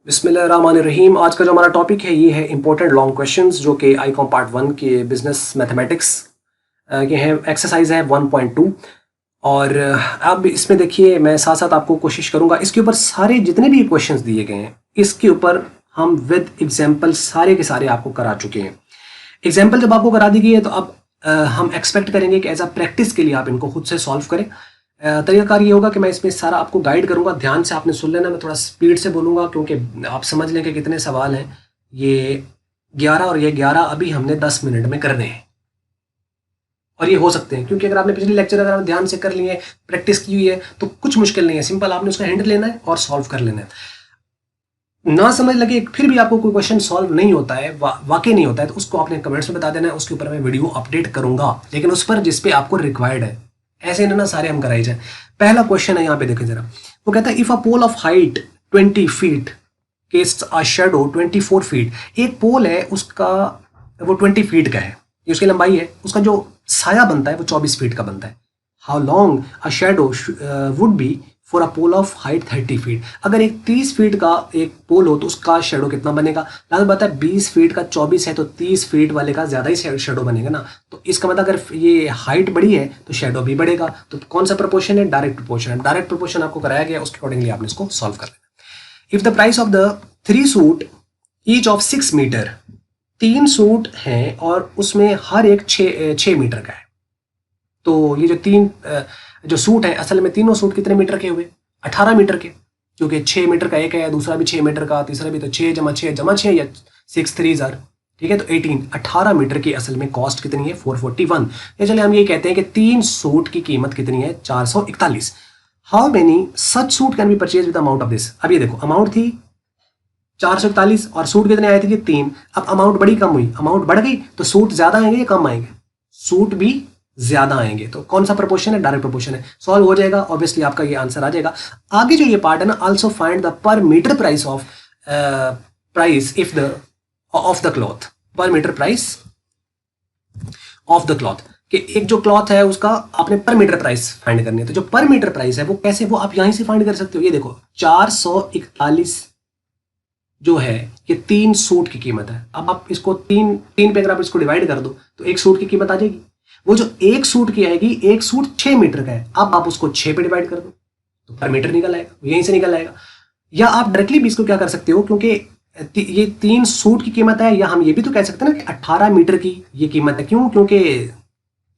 बिस्मिल्लाहिर्रहमानिर्रहीम। आज का जो हमारा टॉपिक है ये है इंपॉर्टेंट लॉन्ग क्वेश्चंस जो कि आईकॉम पार्ट 1 के बिजनेस मैथमेटिक्स के हैं। एक्सरसाइज है 1.2 और अब इसमें देखिए मैं साथ साथ आपको कोशिश करूंगा इसके ऊपर सारे जितने भी क्वेश्चंस दिए गए हैं इसके ऊपर हम विद एग्जांपल सारे के सारे आपको करा चुके हैं। एग्जांपल जब आपको करा दी गई है तो अब हम एक्सपेक्ट करेंगे कि एज अ प्रैक्टिस के लिए आप इनको खुद से सॉल्व करें। तरीकाकार ये होगा कि मैं इसमें सारा आपको गाइड करूंगा, ध्यान से आपने सुन लेना। मैं थोड़ा स्पीड से बोलूंगा क्योंकि आप समझ लें कि कितने सवाल हैं। ये 11 और ये 11 अभी हमने 10 मिनट में करने हैं और ये हो सकते हैं क्योंकि अगर आपने पिछले लेक्चर अगर आप ध्यान से कर लिए, प्रैक्टिस की हुई है तो कुछ मुश्किल नहीं है। सिंपल आपने उसका हैंड लेना है और सॉल्व कर लेना है। ना समझ लगे फिर भी आपको कोई क्वेश्चन सॉल्व नहीं होता है, वाकई नहीं होता है, तो उसको आपने कमेंट्स में बता देना है। उसके ऊपर मैं वीडियो अपडेट करूंगा, लेकिन उस पर जिस पे आपको रिक्वायर्ड है। ऐसे ना सारे हम कराई जाए। पहला क्वेश्चन है यहाँ पे देखें जरा। वो कहता है if a pole of height 20 feet casts a shadow 24 feet. एक पोल है उसका वो 20 फीट का है, ये उसकी लंबाई है। उसका जो साया बनता है वो 24 फीट का बनता है। How long a shadow would be for a pole of height 30 feet. अगर एक 30 फीट का एक पोल हो तो उसका शेडो कितना बनेगा। लास्ट बात है 20 फीट का 24 है तो 30 फीट वाले का ज्यादा ही शेडो बनेगा ना। तो इसका मतलब अगर ये हाइट बड़ी है तो शेडो भी बढ़ेगा। तो कौन सा प्रोपोर्शन है? डायरेक्ट प्रोपोर्शन है। डायरेक्ट प्रोपोर्शन आपको कराया गया, उसके अकॉर्डिंगली आपने इसको सॉल्व कर लेना। If the price of the 3 suit each of 6 metre, 3 suit हैं और उसमें हर एक 6 मीटर का है। तो ये जो सूट है असल में तीनों सूट कितने मीटर के हुए? 18 मीटर के, क्योंकि 6 मीटर का एक है, दूसरा भी 6 मीटर का, तीसरा भी, तो 6 जमा 6 जमा 6 या 6 3 जार, ठीक है। तो 18 मीटर की असल में कॉस्ट कितनी है? 441। या चले हम ये कहते हैं कि 3 सूट की कीमत कितनी है? 441। How many such suit can be purchase with amount of this. अब ये देखो अमाउंट थी 441 और सूट कितने आए थे? 3। अब अमाउंट बड़ी कम हुई, अमाउंट बढ़ गई तो सूट ज्यादा आएंगे या कम आएंगे? सूट भी ज्यादा आएंगे। तो कौन सा प्रोपोर्शन है? डायरेक्ट प्रोपोर्शन है। सॉल्व हो जाएगा, ऑब्वियसली आपका ये आंसर आ जाएगा। आगे जो ये पार्ट है ना, also find the per metre price of if the of the cloth. Per metre price of the cloth कि एक जो क्लॉथ है उसका आपने पर मीटर प्राइस फाइंड करनी है। तो जो पर मीटर प्राइस है वो कैसे, वो आप यहीं से फाइंड कर सकते हो। ये देखो 441 जो है ये 3 सूट की कीमत है। अब आप इसको तीन पे अगर आप इसको डिवाइड कर दो तो एक सूट की कीमत आ जाएगी। वो जो एक सूट की आएगी, एक सूट 6 मीटर का है, अब आप उसको 6 पे डिवाइड कर दो तो पर मीटर निकल आएगा, यहीं से निकल आएगा। या आप डायरेक्टली भी इसको क्या कर सकते हो, क्योंकि ये 3 सूट की कीमत है, या हम ये भी तो कह सकते हैं ना कि 18 मीटर की ये कीमत है। क्यों? क्योंकि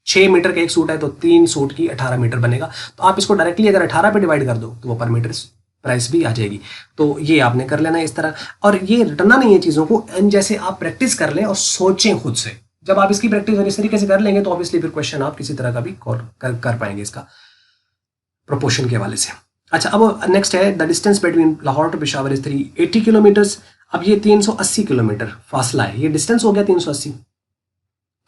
6 मीटर का एक सूट है तो 3 सूट की 18 मीटर बनेगा। तो आप इसको डायरेक्टली अगर 18 पे डिवाइड कर दो तो वो पर मीटर प्राइस भी आ जाएगी। तो ये आपने कर लेना इस तरह, और ये रटना नहीं है चीजों को। जैसे आप प्रैक्टिस कर लें और सोचें खुद से। जब आप इसकी प्रैक्टिस इस तरीके से कर लेंगे तो ऑब्वियसली फिर क्वेश्चन आप किसी तरह का भी कर पाएंगे इसका प्रोपोर्शन के हवाले से। अच्छा, अब नेक्स्ट है the distance between Lahore to Peshawar is 380 kilometres. अब ये 380 किलोमीटर फासला है, ये डिस्टेंस हो गया 380।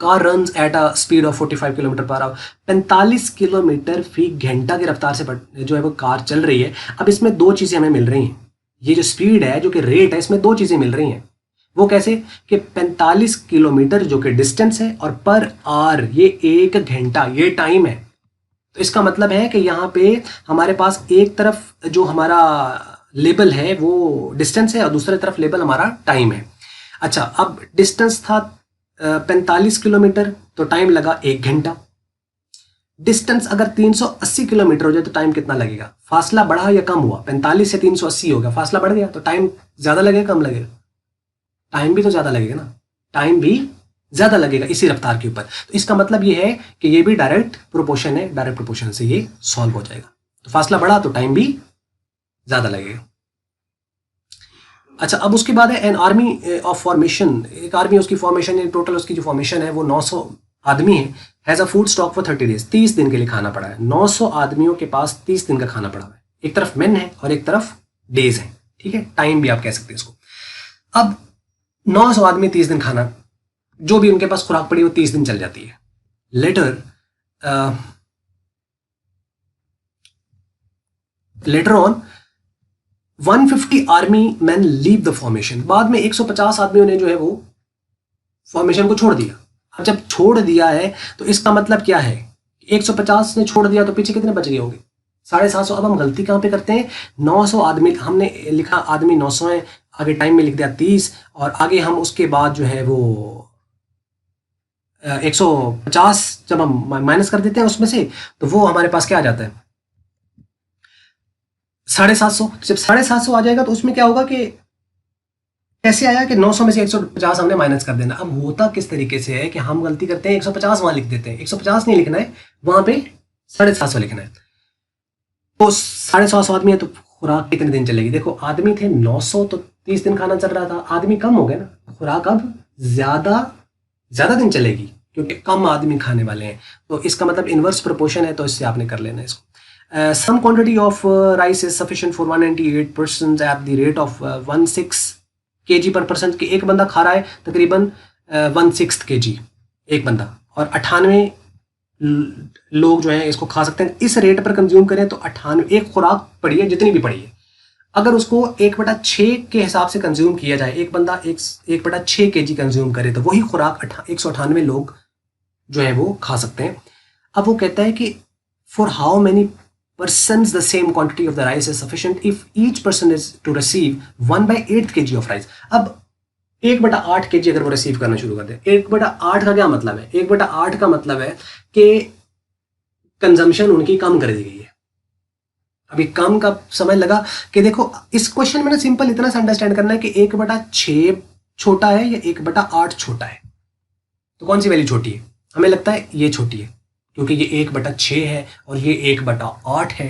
Car runs at a speed of 45 kilometre per hour. 45 kilometre फी घंटा की रफ्तार से जो है वो कार चल रही है। अब इसमें दो चीजें हमें मिल रही हैं। ये जो स्पीड है, जो कि रेट है, इसमें दो चीजें मिल रही हैं। वो कैसे कि 45 किलोमीटर जो कि डिस्टेंस है और पर आवर ये 1 घंटा ये टाइम है। तो इसका मतलब है कि यहाँ पे हमारे पास एक तरफ जो हमारा लेबल है वो डिस्टेंस है और दूसरी तरफ लेबल हमारा टाइम है। अच्छा, अब डिस्टेंस था 45 किलोमीटर तो टाइम लगा 1 घंटा। डिस्टेंस अगर 380 किलोमीटर हो जाए तो टाइम कितना लगेगा? फासला बढ़ा या कम हुआ? 45 से 380 हो गया, फासला बढ़ गया तो टाइम ज्यादा लगेगा कम लगेगा? टाइम भी तो ज्यादा लगेगा ना, टाइम भी ज्यादा लगेगा इसी रफ्तार के ऊपर। तो इसका मतलब ये है कि ये भी डायरेक्ट प्रोपोर्शन है, डायरेक्ट प्रोपोर्शन से ये सॉल्व हो जाएगा। तो फासला बढ़ा तो टाइम भी ज्यादा लगेगा। अच्छा, अब उसके बाद है एन आर्मी ऑफ फॉर्मेशन। एक आर्मी उसकी फॉर्मेशन है, टोटल उसकी जो फॉर्मेशन है वो 900 आदमी है। Has a food stock for 30 days. 30 दिन के लिए खाना पड़ा है। 900 आदमियों के पास 30 दिन का खाना पड़ा है। एक तरफ मेन है और एक तरफ डेज है, ठीक है, टाइम भी आप कह सकते हैं इसको। अब 900 आदमी 30 दिन खाना, जो भी उनके पास खुराक पड़ी वो 30 दिन चल जाती है। Later on 150 army man leave the formation. बाद में 150 आदमियों ने जो है वो फॉर्मेशन को छोड़ दिया। अब जब छोड़ दिया है तो इसका मतलब क्या है? 150 ने छोड़ दिया तो पीछे कितने बच गए होंगे? 750। अब हम गलती कहाँ पे करते हैं? 900 आदमी हमने लिखा, आदमी 900 है, आगे टाइम में लिख दिया 30, और आगे हम उसके बाद जो है वो 150 जब हम माइनस कर देते हैं उसमें से, तो वो हमारे पास क्या आ जाता है 750। जब 750 आ जाएगा तो उसमें क्या होगा कि कैसे आया कि 900 में से 150 हमने माइनस कर देना। अब होता किस तरीके से है कि हम गलती करते हैं 150 वहां लिख देते हैं, 150 नहीं लिखना है, वहां पे 750 लिखना है। तो 750 आदमी है तो खुराक कितने दिन चलेगी? देखो आदमी थे 900 तो 30 दिन खाना चल रहा था, आदमी कम हो गए ना, खुराक अब ज्यादा ज्यादा दिन चलेगी क्योंकि कम आदमी खाने वाले हैं। तो इसका मतलब इनवर्स प्रोपोर्शन है, तो इससे आपने कर लेना है इसको। Some quantity of rice is sufficient for 198 person at the rate of 16 kg per person, कि एक बंदा खा रहा है तकरीबन 1/6 kg एक बंदा, और 98 लोग जो हैं इसको खा सकते हैं। इस रेट पर कंज्यूम करें तो 98 एक खुराक पड़ी है जितनी भी पड़ी है, अगर उसको 1/6 के हिसाब से कंज्यूम किया जाए, एक बंदा 1/6 kg कंज्यूम करे तो वही खुराक 198 लोग जो है वो खा सकते हैं। अब वो कहता है कि for how many persons the same quantity of the rice is sufficient if each person is to receive 1/8 kg of rice। अब 1/8 kg अगर वो रिसीव करना शुरू कर दे, 1/8 का क्या मतलब है? 1/8 का मतलब है कि कंजम्पशन उनकी कम कर दी गई है। अभी कम का समझ लगा कि देखो इस क्वेश्चन में ना सिंपल इतना सा अंडरस्टैंड करना है कि 1/6 छोटा है या 1/8 छोटा है, तो कौन सी वैल्यू छोटी है? हमें लगता है ये छोटी है क्योंकि ये 1/6 है और ये 1/8 है।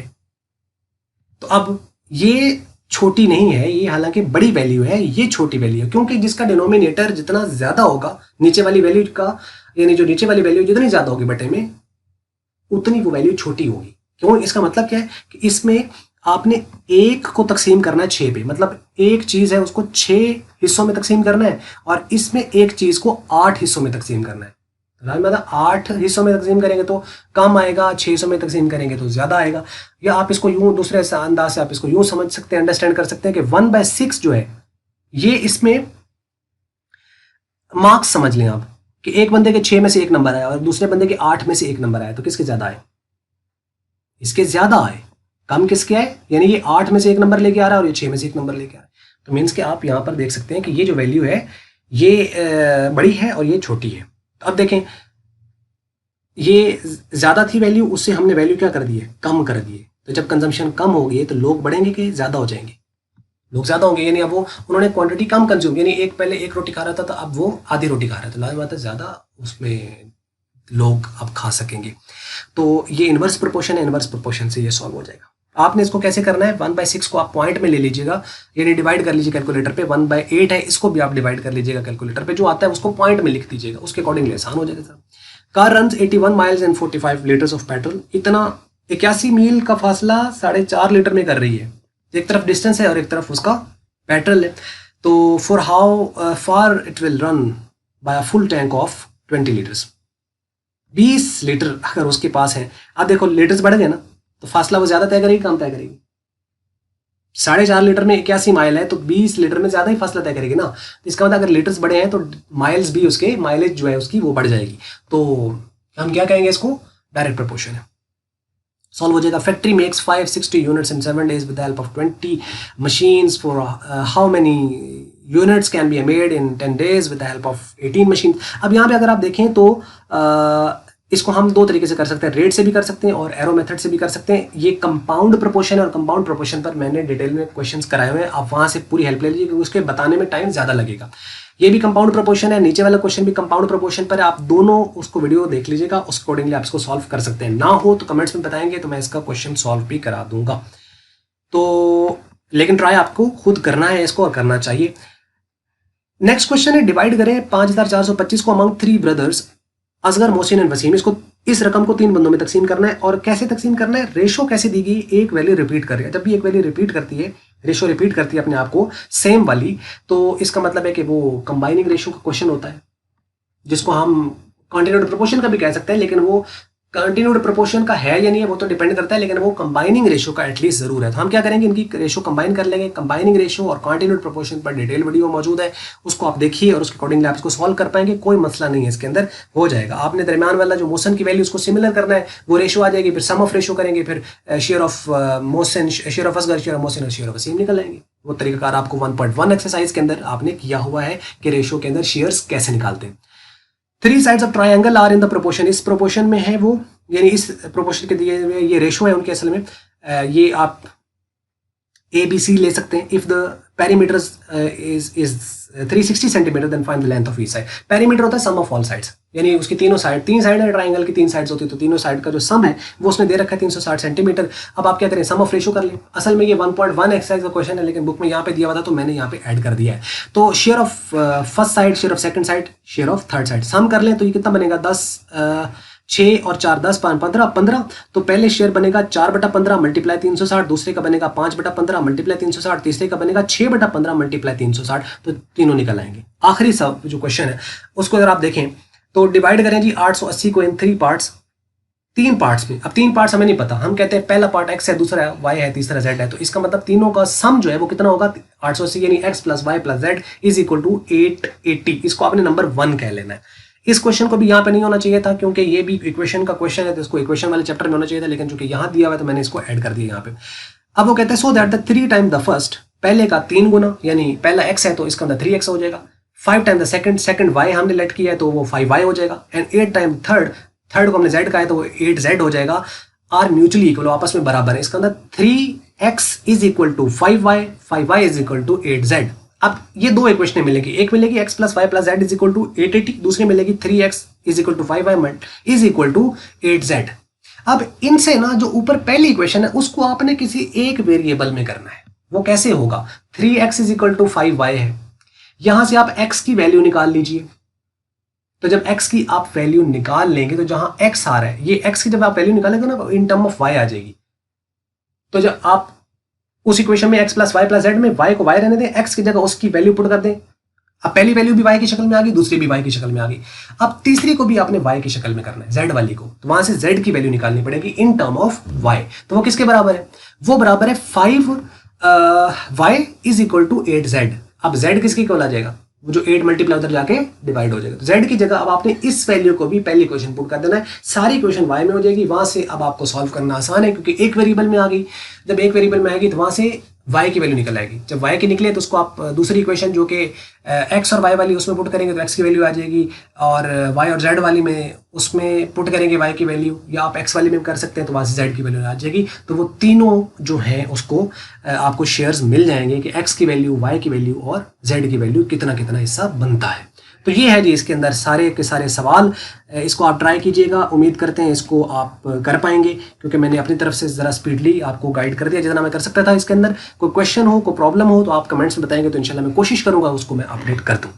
तो अब ये छोटी नहीं है, ये हालांकि बड़ी वैल्यू है, ये छोटी वैल्यू है क्योंकि जिसका डिनोमिनेटर जितना ज्यादा होगा नीचे वाली वैल्यू का, यानी जो नीचे वाली वैल्यू जितनी ज्यादा होगी बटे में उतनी वो वैल्यू छोटी होगी। क्यों? इसका मतलब क्या है कि इसमें आपने एक को तकसीम करना है 6 पे, मतलब एक चीज है उसको 6 हिस्सों में तकसीम करना है, और इसमें एक चीज को 8 हिस्सों में तकसीम करना है। मतलब 8 हिस्सों में तकसीम करेंगे तो कम आएगा, 6 हिस्सों में तकसीम करेंगे तो ज्यादा आएगा। या आप इसको यूं दूसरे अंदाज से आप इसको यूं समझ सकते हैं, अंडरस्टैंड कर सकते हैं कि 1/6 जो है ये इसमें मार्क्स समझ लें आप कि एक बंदे के 6 में से एक नंबर आया और दूसरे बंदे के 8 में से एक नंबर आया, तो किसके ज्यादा आए? इसके ज्यादा आए। कम किसके आए? यानी ये 8 में से एक नंबर लेके आ रहा है और ये 6 में से एक नंबर लेके आ रहा है। तो मीन्स कि आप यहां पर देख सकते हैं कि ये जो वैल्यू है ये बड़ी है और ये छोटी है। तो अब देखें ये ज्यादा थी वैल्यू, उससे हमने वैल्यू क्या कर दी है? कम कर दी है। तो जब कंजम्पशन कम होगी तो लोग बढ़ेंगे कि ज्यादा हो जाएंगे? लोग ज्यादा होंगे, यानी अब वो उन्होंने क्वांटिटी कम कंज्यूम, यानी एक पहले एक रोटी खा रहा था तो अब वो आधी रोटी खा रहा था, लाजिम बात है ज्यादा उसमें लोग अब खा सकेंगे। तो ये इनवर्स प्रोपोर्शन है, इनवर्स प्रोपोर्शन से ये सॉल्व हो जाएगा। आपने इसको कैसे करना है? 1/6 को आप पॉइंट में ले लीजिएगा, यानी डिवाइड कर लीजिए कैलकुलेटर पे। 1/8 है, इसको भी आप डिवाइड कर लीजिएगा कैलकुलेटर पे, जो आता है उसको पॉइंट में लिख दीजिएगा, उसके अकॉर्डिंगली आसान हो जाएगा sir. Car run 81 miles and 45 litres of petrol. इतना 81 मील का फासला 4.5 लीटर में कर रही है। एक तरफ डिस्टेंस है और एक तरफ उसका पेट्रोल है। तो for how far it will run by a full tank of 20 litres. 20 litre अगर उसके पास है, अब देखो लीटर्स बढ़ गए ना, तो फासला वो ज्यादा तय करेगी कम तय करेगी? 4.5 लीटर में 81 माइल है तो 20 लीटर में ज्यादा ही फासला तय करेगी ना। तो इसका मतलब अगर लीटर्स बढ़े हैं तो माइल्स भी, उसके माइलेज जो है उसकी वो बढ़ जाएगी। तो हम क्या कहेंगे इसको? डायरेक्ट प्रोपोर्शन है, सॉल्व हो जाएगा। Factory makes 560 units in 7 days with the help of 20 machines. For how many units can be made in 10 days with the help of 18 machine. अब यहाँ पे अगर आप देखें तो इसको हम दो तरीके से कर सकते हैं, रेट से भी कर सकते हैं और एरो मेथड से भी कर सकते हैं। ये कंपाउंड प्रोपोर्शन है और कंपाउंड प्रोपोर्शन पर मैंने डिटेल में क्वेश्चंस कराए हुए हैं, आप वहां से पूरी हेल्प ले लीजिए क्योंकि उसके बताने में टाइम ज्यादा लगेगा। ये भी कंपाउंड प्रोपोर्शन है, नीचे वाला क्वेश्चन भी कंपाउंड प्रोपोर्शन पर है। आप दोनों उसको वीडियो देख लीजिएगा, उस अकॉर्डिंगली आप इसको सॉल्व कर सकते हैं। ना हो तो कमेंट्स में बताएंगे तो मैं इसका क्वेश्चन सॉल्व भी करा दूंगा। तो लेकिन ट्राई आपको खुद करना है इसको, और करना चाहिए। नेक्स्ट क्वेश्चन है, डिवाइड करें 5425 को among 3 brothers Asghar, Mohsin and Waseem. इसको इस रकम को 3 बंदों में तकसीम करना है। और कैसे तकसीम करना है? रेशो कैसे दी गई? एक वैल्यू रिपीट कर रही है, जब भी एक वैल्यू रिपीट करती है, रेशो रिपीट करती है अपने आप को सेम वाली, तो इसका मतलब है कि वो कंबाइनिंग रेशो का क्वेश्चन होता है, जिसको हम कॉन्टिन्यूड प्रोपोर्शन का भी कह सकते हैं। लेकिन वो कंटिन्यूड प्रोपोर्शन का है या नहीं है वो तो डिपेंड करता है, लेकिन वो कंबाइनिंग रेशो का एटलीस्ट जरूर है। तो हम क्या करेंगे, इनकी रेशो कंबाइन कर लेंगे। कंबाइनिंग रेशो और कंटिन्यूड प्रोपोर्शन पर डिटेल वीडियो मौजूद है, उसको आप देखिए और उसके अकॉर्डिंगली आप इसको सॉल्व कर पाएंगे, कोई मसला नहीं है इसके अंदर, हो जाएगा। आपने दरमियान वाला जो मोशन की वैल्यू उसको सिमिलर करना है, वो रेशो आ जाएगी, फिर सम ऑफ रेशो करेंगे, फिर share of Mohsin, share of Asghar, share of Mohsin और शेयर ऑफ वसीम निकल आएंगे, वो तरीकाकार आपको 1.1 एक्सरसाइज के अंदर आपने किया हुआ है कि रेशो के अंदर शेयर्स कैसे निकालते हैं। 3 sides of triangle are in the proportion, इस प्रोपोर्शन में है वो, यानी इस प्रोपोर्शन के दिए हुए ये रेशो है उनके असल में। ये आप ABC ले सकते हैं। If the perimeter is 360 centimetre then find the length of each side. Perimeter होता है सम ऑफ ऑल साइड्स, यानी उसकी तीनों साइड, 3 साइड है ट्राइंगल की, 3 साइड्स होती है, तो तीनों साइड का जो सम है वो उसने दे रखा है 360 सेंटीमीटर। अब आप क्या करें, सम ऑफ रेशो कर लें। असल में ये 1.1 एक्सरसाइज का क्वेश्चन है, लेकिन बुक में यहाँ पे दिया हुआ था तो मैंने यहाँ पे ऐड कर दिया है। तो share of first side, share of second side, share of third side, sum कर लें तो ये कितना बनेगा, 6 और 4 10 5 15। तो पहले शेयर बनेगा 4/15 मल्टीप्लाई 360, दूसरे का बनेगा 5/15 मल्टीप्लाई 360, तीसरे का बनेगा 6/15 मल्टीप्लाई 360, तो तीनों निकल आएंगे। आखिरी सब जो क्वेश्चन है उसको अगर आप देखें तो डिवाइड करें जी 880 को इन 3 पार्ट्स, 3 पार्ट्स में। अब 3 पार्ट्स हमें नहीं पता, हम कहते हैं पहला पार्ट x है, दूसरा y है, तीसरा z है, तो इसका मतलब तीनों का सम जो है वो कितना होगा, 880 यानी x + y + z is equal to 880। इसको आपने नंबर 1 कह लेना है। इस क्वेश्चन को भी यहाँ पे नहीं होना चाहिए था क्योंकि ये भी इक्वेशन का क्वेश्चन है, तो इसको इक्वेशन वाले चैप्टर में होना चाहिए था, लेकिन चूंकि यहाँ दिया हुआ है तो मैंने इसको ऐड कर दिया यहाँ पे। अब वो कहते हैं so that the 3 time the first, पहले का 3 गुना, यानी पहला x है तो इसका अंदर 3x हो जाएगा। 5 टाइम द सेकंड y हमने लेट किया है तो वो 5y हो जाएगा। एंड 8 टाइम थर्ड को हमने z का है तो वो 8z हो जाएगा। आर म्यूचुअली इक्वल, आपस में बराबर है। इसका अंदर 3x is equal to 5y, 5y is equal to 8z। अब ये दो इक्वेशन मिलेगी, एक मिलेगी x + y + z is equal to 880, दूसरी मिलेगी 3x is equal to 5y is equal to 8z। अब इनसे ना जो ऊपर पहली इक्वेशन है उसको आपने किसी एक वेरिएबल में करना है। वो कैसे होगा, 3x is equal to 5y है, यहां से आप x की वैल्यू निकाल लीजिए। तो जब x की आप वैल्यू निकाल लेंगे तो जहां x आ रहा है, ये x की जब आप वैल्यू निकालेंगे ना इन टर्म ऑफ y आ जाएगी। तो जब आप उस इक्वेशन में x + y + z में y को y रहने दें, x की जगह उसकी वैल्यू पुट कर दें। अब पहली वैल्यू भी y की शक्ल में आ गई, दूसरी भी y की शक्ल में आ गई। अब तीसरी को भी आपने y की शक्ल में करना है, z वाली को, तो वहां से z की वैल्यू निकालनी पड़ेगी इन टर्म ऑफ y। तो वो किसके बराबर है, वो बराबर है 5y is equal to 8z। अब z किसके इक्वल आ जाएगा, वो जो 8 मल्टीप्लाई उधर जाके डिवाइड हो जाएगा। तो z की जगह अब आपने इस वैल्यू को भी पहली इक्वेशन पुट कर देना है, सारी इक्वेशन y में हो जाएगी। वहां से अब आपको सॉल्व करना आसान है क्योंकि एक वेरिएबल में आ गई। जब एक वेरिएबल में आएगी तो वहां से y की वैल्यू निकल आएगी। जब y की निकले तो उसको आप दूसरी इक्वेशन जो कि x और y वाली उसमें पुट करेंगे तो x की वैल्यू आ जाएगी, और y और z वाली में उसमें पुट करेंगे y की वैल्यू, या आप x वाली में कर सकते हैं तो वहाँ से z की वैल्यू आ जाएगी। तो वो तीनों जो हैं उसको आपको शेयर्स मिल जाएंगे कि x की वैल्यू, y की वैल्यू और z की वैल्यू कितना कितना हिस्सा बनता है। तो ये है जी इसके अंदर सारे के सारे सवाल। इसको आप ट्राई कीजिएगा, उम्मीद करते हैं इसको आप कर पाएंगे क्योंकि मैंने अपनी तरफ से ज़रा स्पीडली आपको गाइड कर दिया जितना मैं कर सकता था। इसके अंदर कोई क्वेश्चन हो, कोई प्रॉब्लम हो तो आप कमेंट्स में बताएंगे, तो इंशाल्लाह मैं कोशिश करूंगा उसको मैं अपडेट कर दूँ।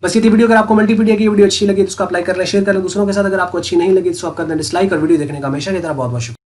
बस ये थी वीडियो। अगर आपको मल्टीपीडिया की वीडियो अच्छी लगी तो उसको आप लाइक कर लें, शेयर कर लें दूसरों के साथ। अगर आपको अच्छी नहीं लगी तो आप कर दें डिसलाइक, और वीडियो देखने का हमेशा की तरह बहुत बहुत शुक्रिया।